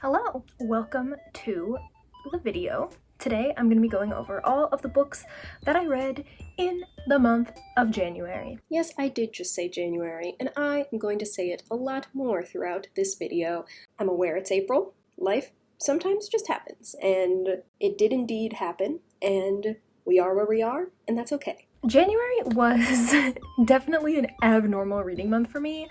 Hello, welcome to the video. Today I'm going to be going over all of the books that I read in the month of January. Yes, I did just say January, and I am going to say it a lot more throughout this video. I'm aware it's April. Life sometimes just happens, and it did indeed happen, and we are where we are, and that's okay. January was definitely an abnormal reading month for me.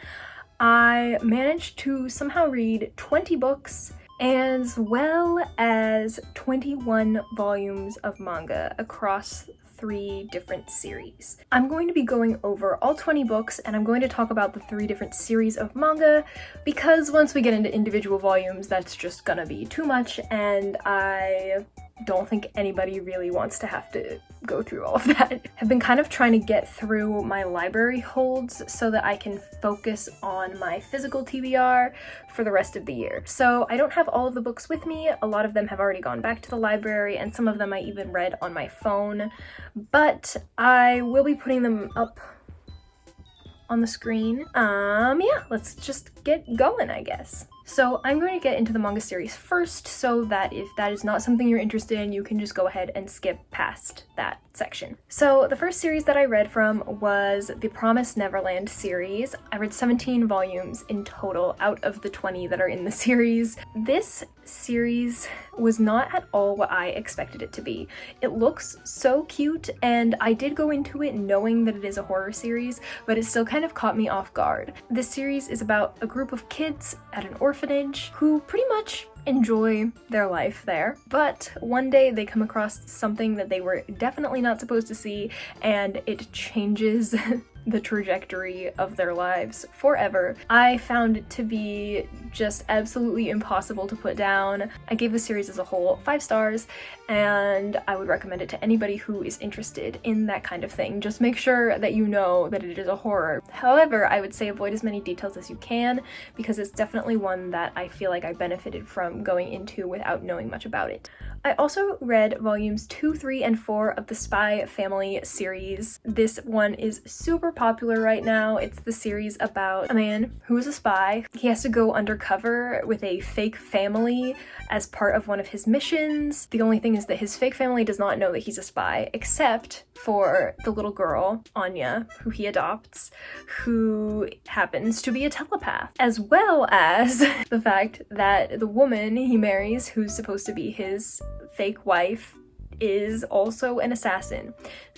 I managed to somehow read 20 books as well as 21 volumes of manga across 3 different series. I'm going to be going over all 20 books, and I'm going to talk about the 3 different series of manga because once we get into individual volumes, that's just gonna be too much, and I don't think anybody really wants to have to go through all of that. I've been kind of trying to get through my library holds so that I can focus on my physical TBR for the rest of the year. So I don't have all of the books with me. A lot of them have already gone back to the library, and some of them I even read on my phone, but I will be putting them up on the screen. Yeah, let's just get going, I guess. So I'm going to get into the manga series first, so that if that is not something you're interested in, you can just go ahead and skip past that section. So the first series that I read from was the Promised Neverland series. I read 17 volumes in total out of the 20 that are in the series. This series was not at all what I expected it to be. It looks so cute, and I did go into it knowing that it is a horror series, but it still kind of caught me off guard. This series is about a group of kids at an orphanage who pretty much enjoy their life there, but one day they come across something that they were definitely not supposed to see, and it changes the trajectory of their lives forever. I found it to be just absolutely impossible to put down. I gave the series as a whole 5 stars, and I would recommend it to anybody who is interested in that kind of thing. Just make sure that you know that it is a horror. However, I would say avoid as many details as you can, because it's definitely one that I feel like I benefited from going into without knowing much about it. I also read volumes 2, 3, and 4 of the Spy Family series. This one is super popular right now. It's the series about a man who is a spy. He has to go undercover with a fake family as part of one of his missions. The only thing is that his fake family does not know that he's a spy, except for the little girl, Anya, who he adopts, who happens to be a telepath, as well as the fact that the woman he marries, who's supposed to be his fake wife, is also an assassin.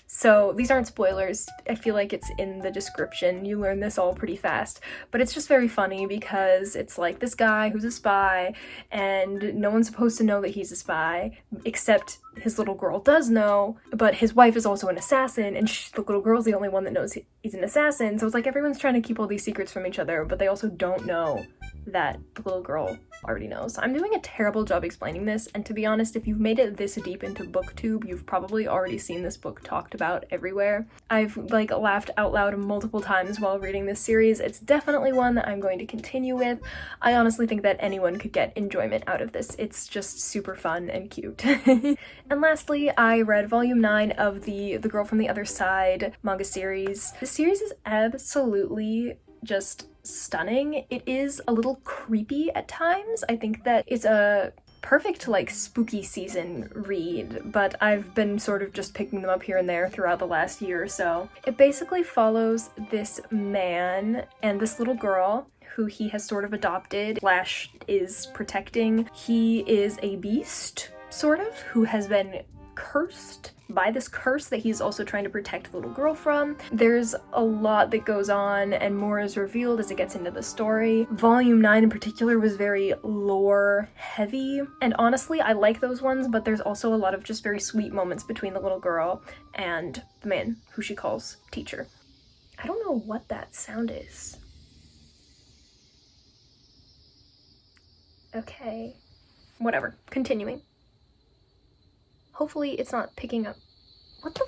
So these aren't spoilers, I feel like it's in the description, you learn this all pretty fast, but it's just very funny because it's like this guy who's a spy, and no one's supposed to know that he's a spy, except his little girl does know, but his wife is also an assassin, and the little girl's the only one that knows he's an assassin, so it's like everyone's trying to keep all these secrets from each other, but they also don't know that the little girl already knows. I'm doing a terrible job explaining this, and to be honest, if you've made it this deep into BookTube, you've probably already seen this book talked about everywhere. I've laughed out loud multiple times while reading this series. It's definitely one that I'm going to continue with. I honestly think that anyone could get enjoyment out of this. It's just super fun and cute. And lastly, I read volume 9 of the Girl from the Other Side manga series. This series is absolutely just stunning. It is a little creepy at times. I think that it's a perfect spooky season read, but I've been sort of just picking them up here and there throughout the last year or so. It basically follows this man and this little girl who he has sort of adopted / is protecting. He is a beast, sort of, who has been cursed by this curse that he's also trying to protect the little girl from. There's a lot that goes on, and more is revealed as it gets into the story. Volume 9 in particular was very lore heavy, and honestly I like those ones, but there's also a lot of just very sweet moments between the little girl and the man who she calls teacher. I don't know what that sound is. Okay, whatever, continuing. Hopefully it's not picking up. What the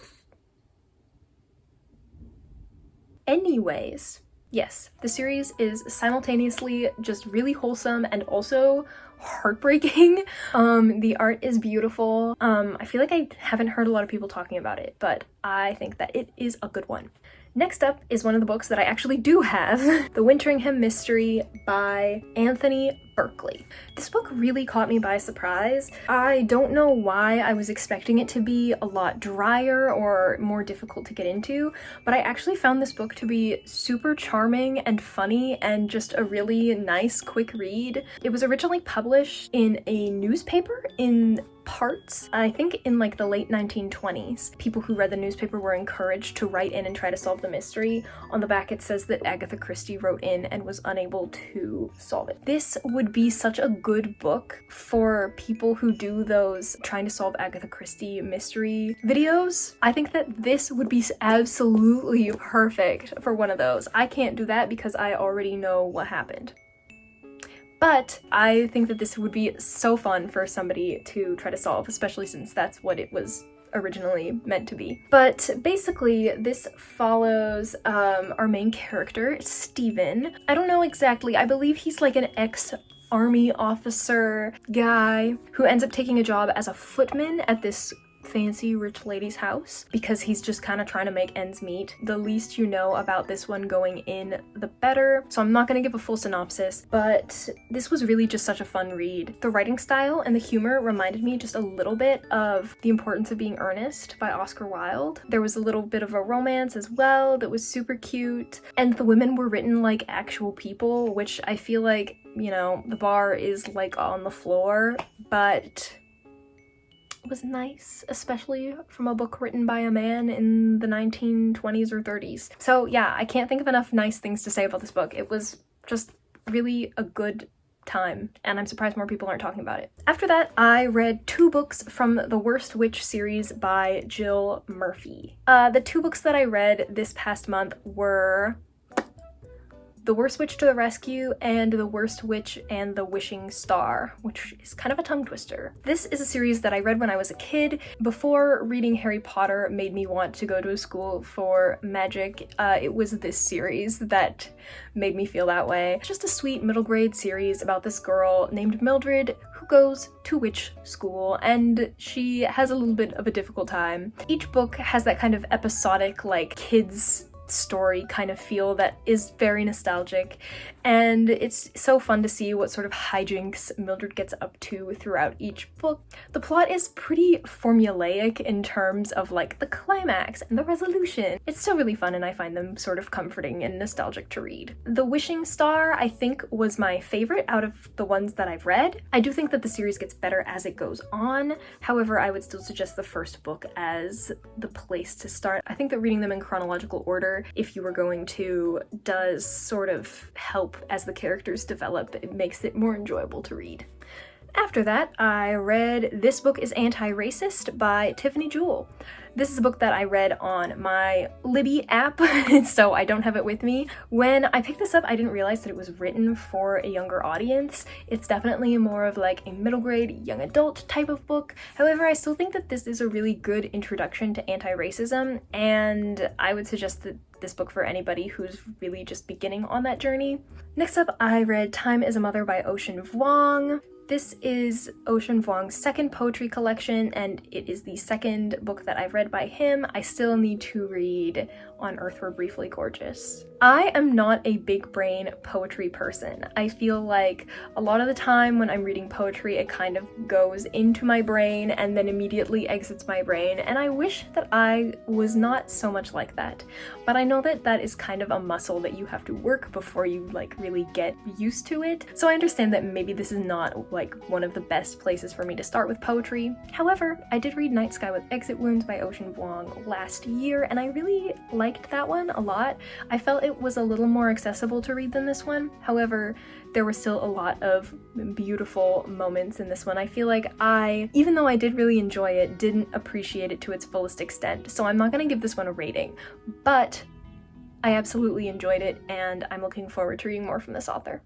Anyways, yes, the series is simultaneously just really wholesome and also heartbreaking. The art is beautiful. I feel like I haven't heard a lot of people talking about it, but I think that it is a good one. Next up is one of the books that I actually do have, The Winteringham Mystery by Anthony Berkeley. This book really caught me by surprise. I don't know why I was expecting it to be a lot drier or more difficult to get into, but I actually found this book to be super charming and funny and just a really nice, quick read. It was originally published in a newspaper in parts, I think in like the late 1920s. People who read the newspaper were encouraged to write in and try to solve the mystery. On the back it says that Agatha Christie wrote in and was unable to solve it. This would be such a good book for people who do those trying to solve Agatha Christie mystery videos. I think that this would be absolutely perfect for one of those. I can't do that because I already know what happened. But I think that this would be so fun for somebody to try to solve, especially since that's what it was originally meant to be. But basically, this follows our main character, Stephen. I don't know exactly, I believe he's like an ex-army officer guy who ends up taking a job as a footman at this fancy rich lady's house because he's just kind of trying to make ends meet. The least you know about this one going in, the better. So I'm not going to give a full synopsis, but this was really just such a fun read. The writing style and the humor reminded me just a little bit of The Importance of Being Earnest by Oscar Wilde. There was a little bit of a romance as well that was super cute, and the women were written like actual people, which I feel like, you know, the bar is like on the floor, but was nice, especially from a book written by a man in the 1920s or 30s. So yeah, I can't think of enough nice things to say about this book. It was just really a good time, and I'm surprised more people aren't talking about it. After that, I read 2 books from the Worst Witch series by Jill Murphy. The 2 books that I read this past month were The Worst Witch to the Rescue and The Worst Witch and the Wishing Star, which is kind of a tongue twister. This is a series that I read when I was a kid. Before reading Harry Potter made me want to go to a school for magic, it was this series that made me feel that way. It's just a sweet middle grade series about this girl named Mildred who goes to witch school, and she has a little bit of a difficult time. Each book has that kind of episodic, like, kids story kind of feel that is very nostalgic, and it's so fun to see what sort of hijinks Mildred gets up to throughout each book. The plot is pretty formulaic in terms of like the climax and the resolution. It's still really fun, and I find them sort of comforting and nostalgic to read. The Wishing Star, I think, was my favorite out of the ones that I've read. I do think that the series gets better as it goes on. However, I would still suggest the first book as the place to start. I think that reading them in chronological order, if you were going to, does sort of help as the characters develop. It makes it more enjoyable to read. After that, I read This Book is Anti-Racist by Tiffany Jewell. This is a book that I read on my Libby app, so I don't have it with me. When I picked this up, I didn't realize that it was written for a younger audience. It's definitely more of like a middle grade, young adult type of book. However, I still think that this is a really good introduction to anti-racism, and I would suggest that this book for anybody who's really just beginning on that journey. Next up, I read Time is a Mother by Ocean Vuong. This is Ocean Vuong's second poetry collection, and it is the second book that I've read by him. I still need to read On Earth We're Briefly Gorgeous. I am not a big brain poetry person. I feel like a lot of the time when I'm reading poetry, it kind of goes into my brain and then immediately exits my brain, and I wish that I was not so much like that. But I know that that is kind of a muscle that you have to work before you like really get used to it. So I understand that maybe this is not like one of the best places for me to start with poetry. However, I did read Night Sky with Exit Wounds by Ocean Vuong last year, and I really liked that one a lot. I felt it was a little more accessible to read than this one. However, there were still a lot of beautiful moments in this one. I feel like even though I did really enjoy it, didn't appreciate it to its fullest extent. So I'm not gonna give this one a rating, but I absolutely enjoyed it, and I'm looking forward to reading more from this author.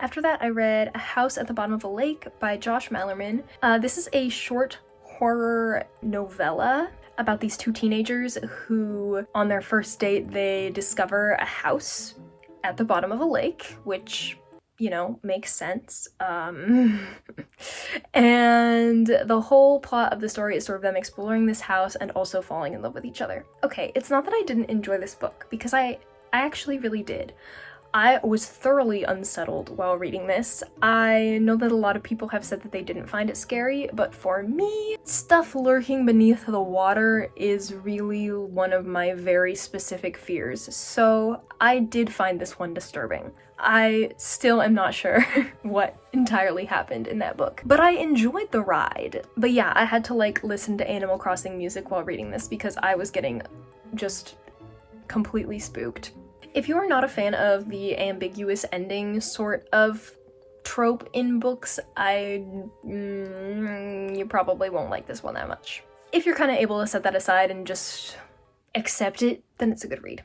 After that, I read A House at the Bottom of a Lake by Josh Malerman. This is a short horror novella about these 2 teenagers who, on their first date, they discover a house at the bottom of a lake, which, you know, makes sense. And the whole plot of the story is sort of them exploring this house and also falling in love with each other. Okay, it's not that I didn't enjoy this book, because I actually really did. I was thoroughly unsettled while reading this. I know that a lot of people have said that they didn't find it scary, but for me, stuff lurking beneath the water is really one of my very specific fears, so I did find this one disturbing. I still am not sure what entirely happened in that book, but I enjoyed the ride. But yeah, I had to like listen to Animal Crossing music while reading this because I was getting just completely spooked. If you are not a fan of the ambiguous ending sort of trope in books, you probably won't like this one that much. If you're kind of able to set that aside and just accept it, then it's a good read.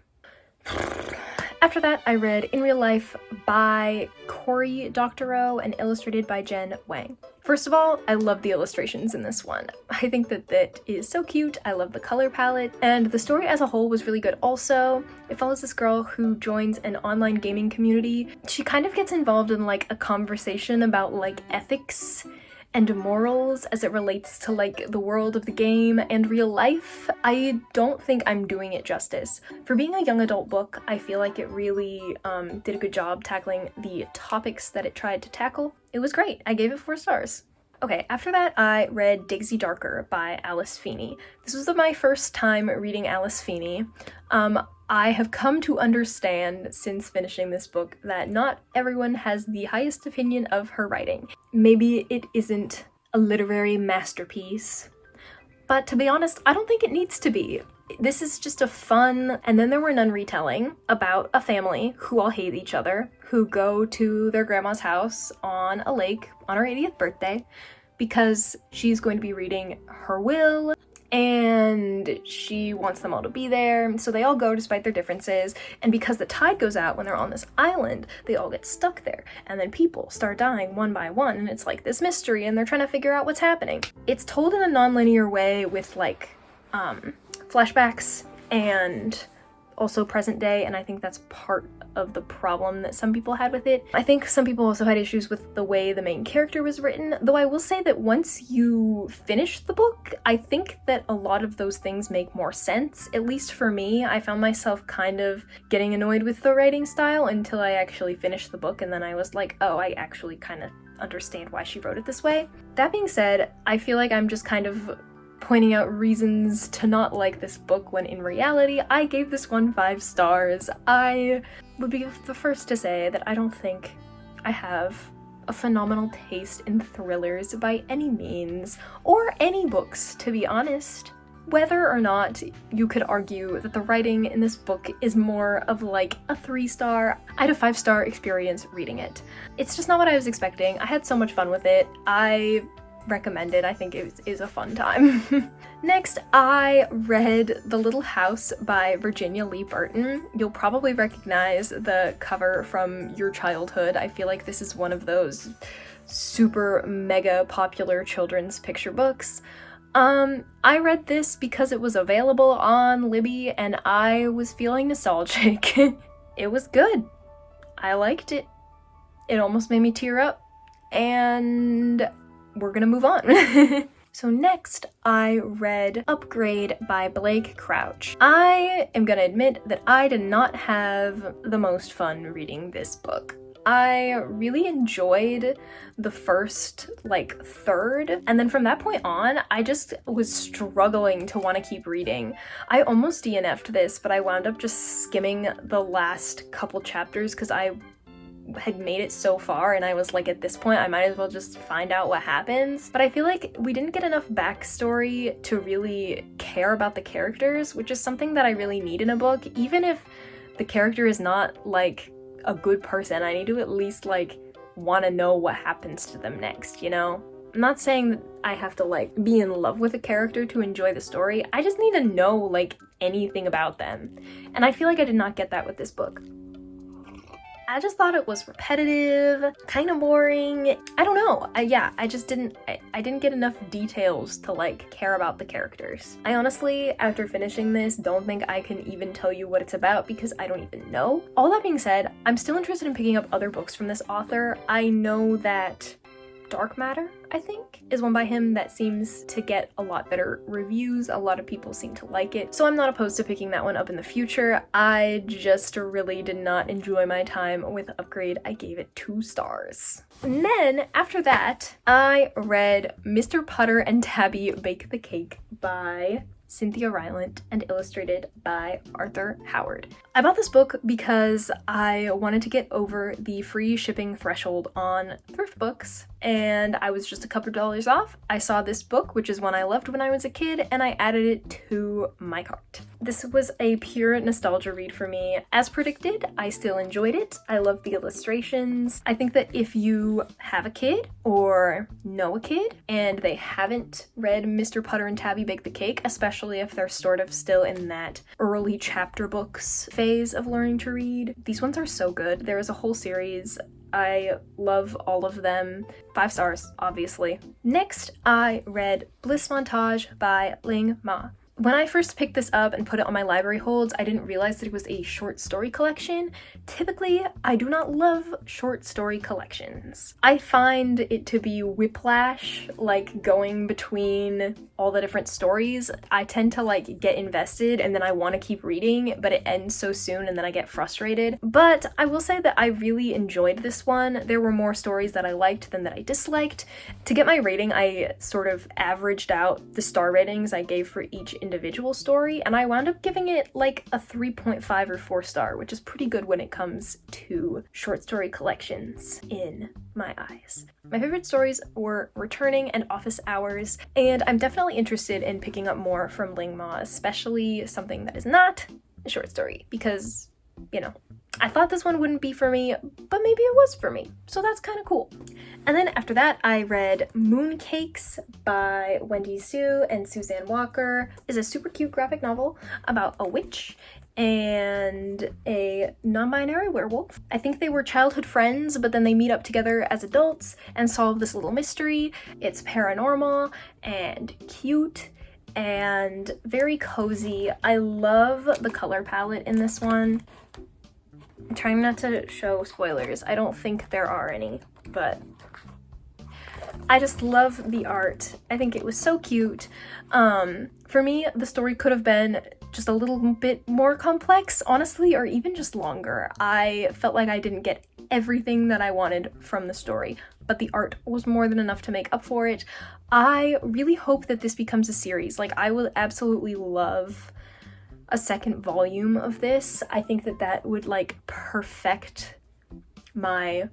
After that, I read In Real Life by Cory Doctorow and illustrated by Jen Wang. First of all, I love the illustrations in this one. I think that that is so cute. I love the color palette, and the story as a whole was really good also. It follows this girl who joins an online gaming community. She kind of gets involved in like a conversation about like ethics and morals as it relates to like the world of the game and real life. I don't think I'm doing it justice. For being a young adult book, I feel like it really did a good job tackling the topics that it tried to tackle. It was great. I gave it 4 stars. Okay, after that I read Daisy Darker by Alice Feeney. This was my first time reading Alice Feeney. I have come to understand since finishing this book that not everyone has the highest opinion of her writing. Maybe it isn't a literary masterpiece, but to be honest, I don't think it needs to be. This is just a fun And Then There Were None retelling about a family who all hate each other, who go to their grandma's house on a lake on her 80th birthday because she's going to be reading her will and she wants them all to be there. So they all go despite their differences, and because the tide goes out when they're on this island, they all get stuck there, and then people start dying one by one, and it's like this mystery and they're trying to figure out what's happening. It's told in a non-linear way with like flashbacks and also present day, and I think that's part of the problem that some people had with it. I think some people also had issues with the way the main character was written, though I will say that once you finish the book, I think that a lot of those things make more sense. At least for me, I found myself kind of getting annoyed with the writing style until I actually finished the book, and then I was like, oh, I actually kind of understand why she wrote it this way. That being said, I feel like I'm just kind of pointing out reasons to not like this book when in reality I gave this one 5 stars. I would be the first to say that I don't think I have a phenomenal taste in thrillers by any means, or any books, to be honest. Whether or not you could argue that the writing in this book is more of like a 3-star, I had a 5-star experience reading it. It's just not what I was expecting. I had so much fun with it. I recommend it. I think it is a fun time. Next, I read The Little House by Virginia Lee Burton. You'll probably recognize the cover from your childhood. I feel like this is one of those super mega popular children's picture books. I read this because it was available on Libby and I was feeling nostalgic. It was good. I liked it. It almost made me tear up, and we're gonna move on. So next, I read Upgrade by Blake Crouch. I am gonna admit that I did not have the most fun reading this book. I really enjoyed the first, like, third, and then from that point on, I just was struggling to want to keep reading. I almost DNF'd this, but I wound up just skimming the last couple chapters because I had made it so far and I was like, at this point I might as well just find out what happens. But I feel like we didn't get enough backstory to really care about the characters, which is something that I really need in a book. Even if the character is not like a good person, I need to at least like want to know what happens to them next, you know? I'm not saying that I have to like be in love with a character to enjoy the story. I just need to know like anything about them. And I feel like I did not get that with this book. I just thought it was repetitive, kind of boring. I don't know. I just didn't get enough details to like care about the characters. I honestly, after finishing this, don't think I can even tell you what it's about because I don't even know. All that being said, I'm still interested in picking up other books from this author. I know that Dark Matter, I think, is one by him that seems to get a lot better reviews. A lot of people seem to like it, so I'm not opposed to picking that one up in the future. I just really did not enjoy my time with Upgrade. I gave it 2 stars. And then, after that, I read Mr. Putter and Tabby Bake the Cake by Cynthia Rylant and illustrated by Arthur Howard. I bought this book because I wanted to get over the free shipping threshold on thrift books, and I was just a couple dollars off. I saw this book, which is one I loved when I was a kid, and I added it to my cart. This was a pure nostalgia read for me. As predicted, I still enjoyed it. I love the illustrations. I think that if you have a kid or know a kid and they haven't read Mr. Putter and Tabby Bake the Cake, especially if they're sort of still in that early chapter books phase of learning to read, these ones are so good. There is a whole series. I love all of them. 5 stars, obviously. Next, I read Bliss Montage by Ling Ma. When I first picked this up and put it on my library holds, I didn't realize that it was a short story collection. Typically, I do not love short story collections. I find it to be whiplash, like going between all the different stories. I tend to like get invested and then I want to keep reading, but it ends so soon and then I get frustrated. But I will say that I really enjoyed this one. There were more stories that I liked than that I disliked. To get my rating, I sort of averaged out the star ratings I gave for each individual story, and I wound up giving it like a 3.5 or 4 star, which is pretty good when it comes to short story collections in my eyes. My favorite stories were Returning and Office Hours, and I'm definitely interested in picking up more from Ling Ma, especially something that is not a short story, because, you know, I thought this one wouldn't be for me, but maybe it was for me, so that's kind of cool. And then after that, I read Mooncakes by Wendy Xu and Suzanne Walker. It's a super cute graphic novel about a witch and a non-binary werewolf. I think they were childhood friends, but then they meet up together as adults and solve this little mystery. It's paranormal and cute and very cozy. I love the color palette in this one. I'm trying not to show spoilers. I don't think there are any, but I just love the art. I think it was so cute. For me, the story could have been just a little bit more complex, honestly, or even just longer. I felt like I didn't get everything that I wanted from the story, but the art was more than enough to make up for it. I really hope that this becomes a series. Like, I would absolutely love a second volume of this. I think that that would like perfect my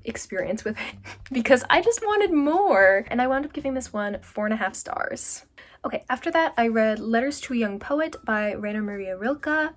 experience with it because I just wanted more, and I wound up giving this one 4.5 stars. Okay, after that I read Letters to a Young Poet by Rainer Maria Rilke.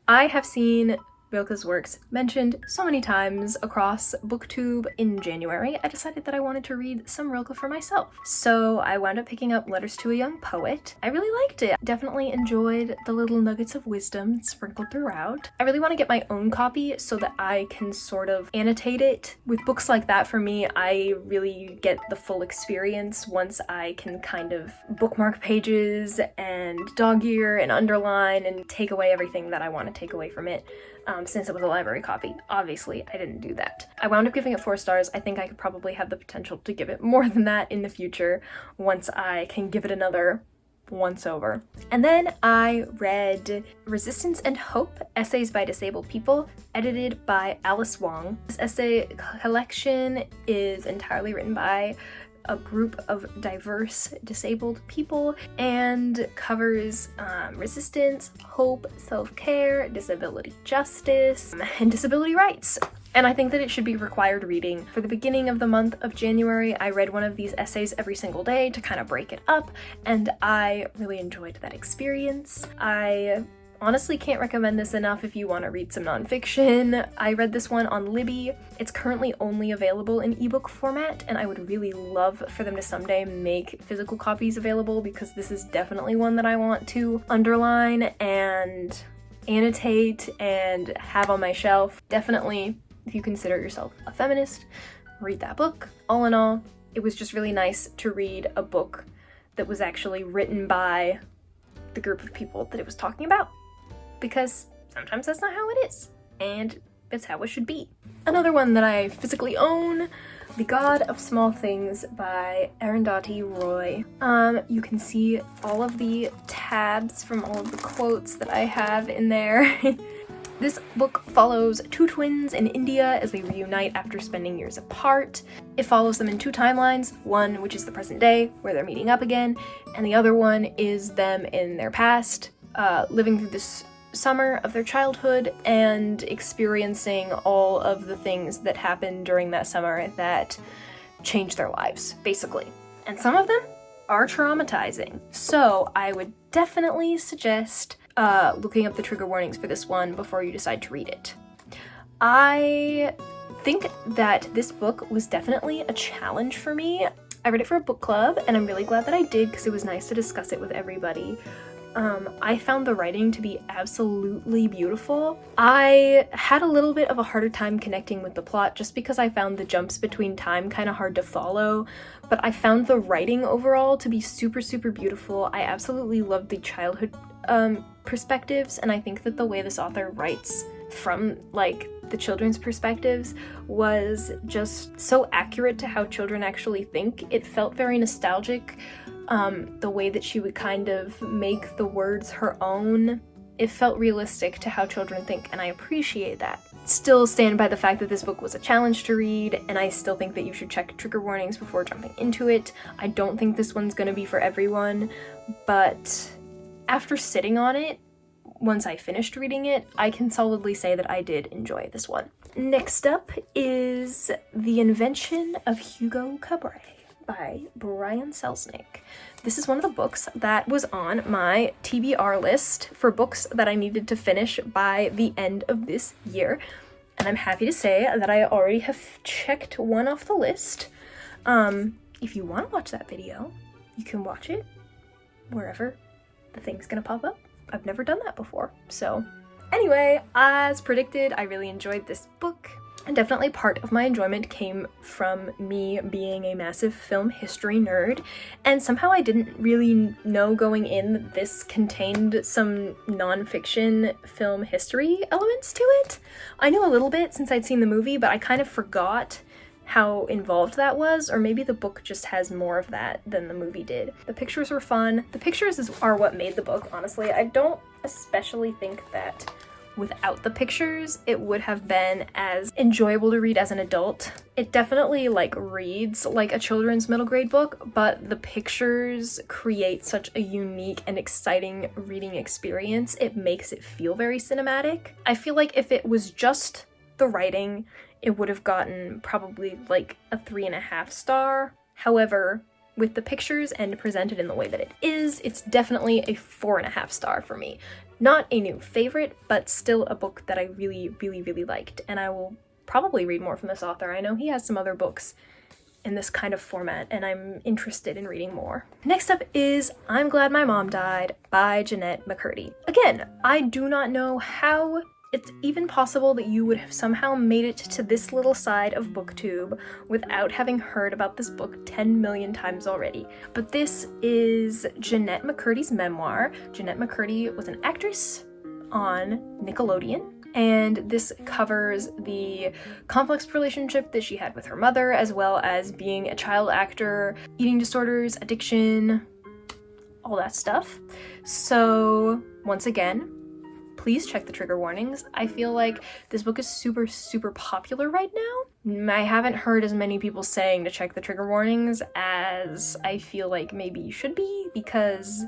I have seen Rilke's works mentioned so many times across BookTube. In January, I decided that I wanted to read some Rilke for myself. So I wound up picking up Letters to a Young Poet. I really liked it. Definitely enjoyed the little nuggets of wisdom sprinkled throughout. I really want to get my own copy so that I can sort of annotate it. With books like that, for me, I really get the full experience once I can kind of bookmark pages and dog ear and underline and take away everything that I want to take away from it. Since it was a library copy. Obviously, I didn't do that. I wound up giving it 4 stars. I think I could probably have the potential to give it more than that in the future once I can give it another once over. And then I read Resistance and Hope, Essays by Disabled People, edited by Alice Wong. This essay collection is entirely written by a group of diverse disabled people and covers resistance, hope, self-care, disability justice, and disability rights. And I think that it should be required reading. For the beginning of the month of January, I read one of these essays every single day to kind of break it up, and I really enjoyed that experience. I honestly can't recommend this enough if you want to read some nonfiction. I read this one on Libby. It's currently only available in ebook format, and I would really love for them to someday make physical copies available because this is definitely one that I want to underline and annotate and have on my shelf. Definitely, if you consider yourself a feminist, read that book. All in all, it was just really nice to read a book that was actually written by the group of people that it was talking about, because sometimes that's not how it is, and it's how it should be. Another one that I physically own The God of Small Things by Arundhati Roy. You can see all of the tabs from all of the quotes that I have in there. This book follows two twins in India as they reunite after spending years apart. It follows them in two timelines, one which is the present day, where they're meeting up again, and the other one is them in their past, living through this summer of their childhood and experiencing all of the things that happened during that summer that changed their lives, basically. And some of them are traumatizing. So I would definitely suggest looking up the trigger warnings for this one before you decide to read it. I think that this book was definitely a challenge for me. I read it for a book club, and I'm really glad that I did because it was nice to discuss it with everybody. I found the writing to be absolutely beautiful. I had a little bit of a harder time connecting with the plot just because I found the jumps between time kind of hard to follow, but I found the writing overall to be super, super beautiful. I absolutely loved the childhood perspectives, and I think that the way this author writes from like the children's perspectives was just so accurate to how children actually think. It felt very nostalgic. The way that she would kind of make the words her own, it felt realistic to how children think, and I appreciate that. Still stand by the fact that this book was a challenge to read, and I still think that you should check trigger warnings before jumping into it. I don't think this one's gonna be for everyone, but after sitting on it, once I finished reading it, I can solidly say that I did enjoy this one. Next up is The Invention of Hugo Cabre by Brian Selznick. This is one of the books that was on my TBR list for books that I needed to finish by the end of this year. And I'm happy to say that I already have checked one off the list. If you want to watch that video, you can watch it wherever the thing's gonna pop up. I've never done that before. So anyway, as predicted, I really enjoyed this book. And definitely part of my enjoyment came from me being a massive film history nerd, and somehow I didn't really know going in that this contained some nonfiction film history elements to it. I knew a little bit since I'd seen the movie, but I kind of forgot how involved that was, or maybe the book just has more of that than the movie did. The pictures were fun. The pictures are what made the book, honestly. I don't especially think that without the pictures, it would have been as enjoyable to read as an adult. It definitely reads like a children's middle grade book, but the pictures create such a unique and exciting reading experience. It makes it feel very cinematic. I feel like if it was just the writing, it would have gotten probably a 3.5 star. However, with the pictures and presented in the way that it is, it's definitely a 4.5 star for me. Not a new favorite, but still a book that I really, really, really liked, and I will probably read more from this author. I know he has some other books in this kind of format, and I'm interested in reading more. Next up is I'm Glad My Mom Died by Jennette McCurdy. Again, I do not know how it's even possible that you would have somehow made it to this little side of BookTube without having heard about this book 10 million times already. But this is Jennette McCurdy's memoir. Jennette McCurdy was an actress on Nickelodeon, and this covers the complex relationship that she had with her mother, as well as being a child actor, eating disorders, addiction, all that stuff. So once again, please check the trigger warnings. I feel like this book is super, super popular right now. I haven't heard as many people saying to check the trigger warnings as I feel like maybe you should be, because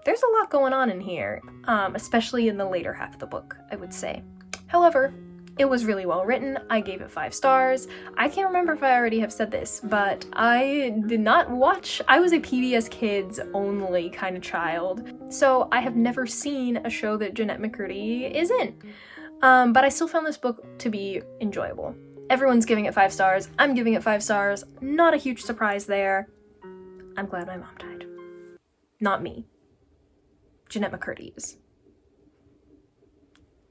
there's a lot going on in here, especially in the later half of the book, I would say. However, it was really well written. I gave it 5 stars. I can't remember if I already have said this, but I did not watch. I was a PBS Kids only kind of child, so I have never seen a show that Jennette McCurdy is in. But I still found this book to be enjoyable. Everyone's giving it 5 stars. I'm giving it 5 stars. Not a huge surprise there. I'm glad my mom died. Not me. Jennette McCurdy is.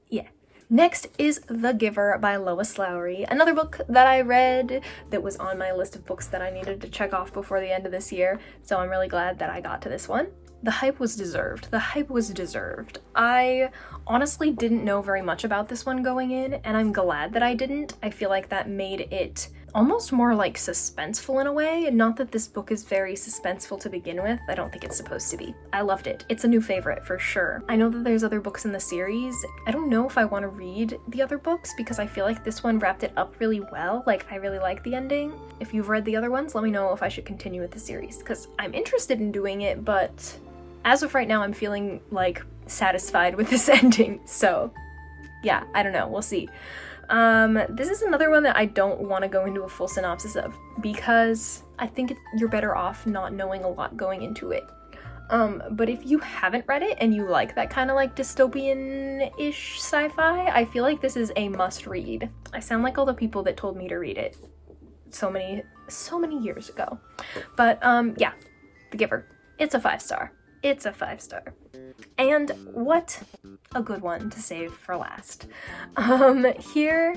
Yeah. Next is The Giver by Lois Lowry, another book that I read that was on my list of books that I needed to check off before the end of this year, so I'm really glad that I got to this one. The hype was deserved. The hype was deserved. I honestly didn't know very much about this one going in, and I'm glad that I didn't. I feel like that made it almost more like suspenseful in a way. Not that this book is very suspenseful to begin with. I don't think it's supposed to be. I loved it. It's a new favorite for sure. I know that there's other books in the series. I don't know if I want to read the other books because I feel like this one wrapped it up really well. Like, I really like the ending. If you've read the other ones, let me know if I should continue with the series because I'm interested in doing it, but as of right now, I'm feeling like satisfied with this ending. So yeah, I don't know. We'll see. This is another one that I don't want to go into a full synopsis of because I think you're better off not knowing a lot going into it. But if you haven't read it and you like that kind of like dystopian-ish sci-fi, I feel like this is a must-read. I sound like all the people that told me to read it so many years ago. But yeah, The Giver. It's a 5-star. It's a 5-star. And what a good one to save for last. Here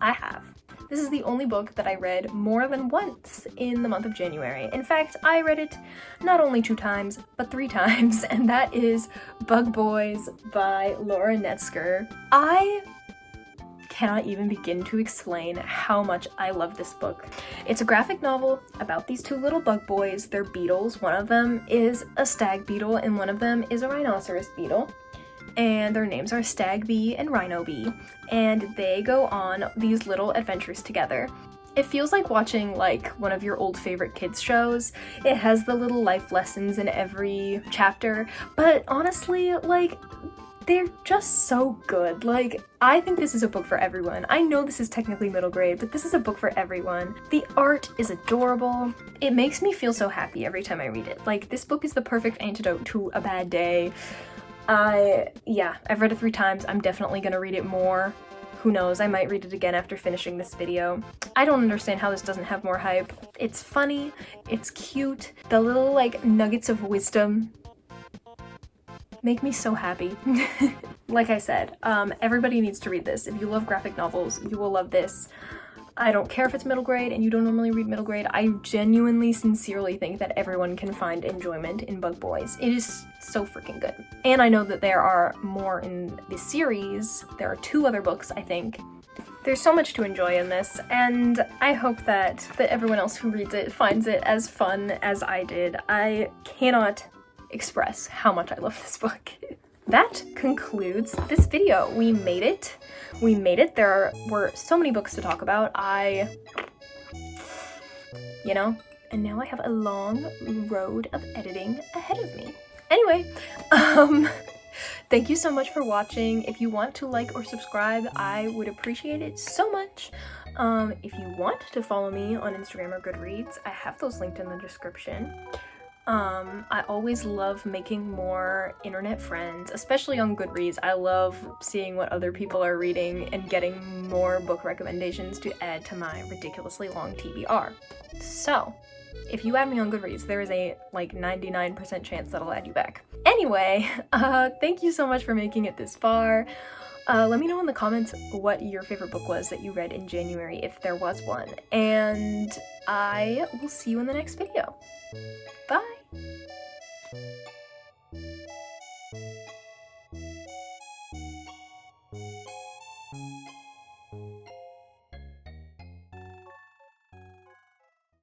I have. This is the only book that I read more than once in the month of January. In fact, I read it not only 2 times, but 3 times, and that is Bug Boys by Laura Netzger. I cannot even begin to explain how much I love this book. It's a graphic novel about these 2 little bug boys. They're beetles. One of them is a stag beetle and one of them is a rhinoceros beetle. And their names are Stag Bee and Rhino Bee. And they go on these little adventures together. It feels like watching like one of your old favorite kids shows. It has the little life lessons in every chapter, but honestly, like, they're just so good. Like, I think this is a book for everyone. I know this is technically middle grade, but this is a book for everyone. The art is adorable. It makes me feel so happy every time I read it. Like, this book is the perfect antidote to a bad day. Yeah, I've read it 3 times. I'm definitely gonna read it more. Who knows, I might read it again after finishing this video. I don't understand how this doesn't have more hype. It's funny, it's cute, the little like nuggets of wisdom make me so happy. Like I said, everybody needs to read this. If you love graphic novels, you will love this. I don't care if it's middle grade and you don't normally read middle grade. I genuinely, sincerely think that everyone can find enjoyment in Bug Boys. It is so freaking good. And I know that there are more in the series. There are 2 other books, I think. There's so much to enjoy in this, and I hope that everyone else who reads it finds it as fun as I did. I cannot express how much I love this book. That concludes this video. We made it. We made it. There were so many books to talk about. You know, and now I have a long road of editing ahead of me. Anyway, thank you so much for watching. If you want to like or subscribe, I would appreciate it so much. If you want to follow me on Instagram or Goodreads, I have those linked in the description. I always love making more internet friends, especially on Goodreads. I love seeing what other people are reading and getting more book recommendations to add to my ridiculously long TBR. So, if you add me on Goodreads, there is a like 99% chance that I'll add you back. Anyway, thank you so much for making it this far. Let me know in the comments what your favorite book was that you read in January, if there was one. And I will see you in the next video. Bye!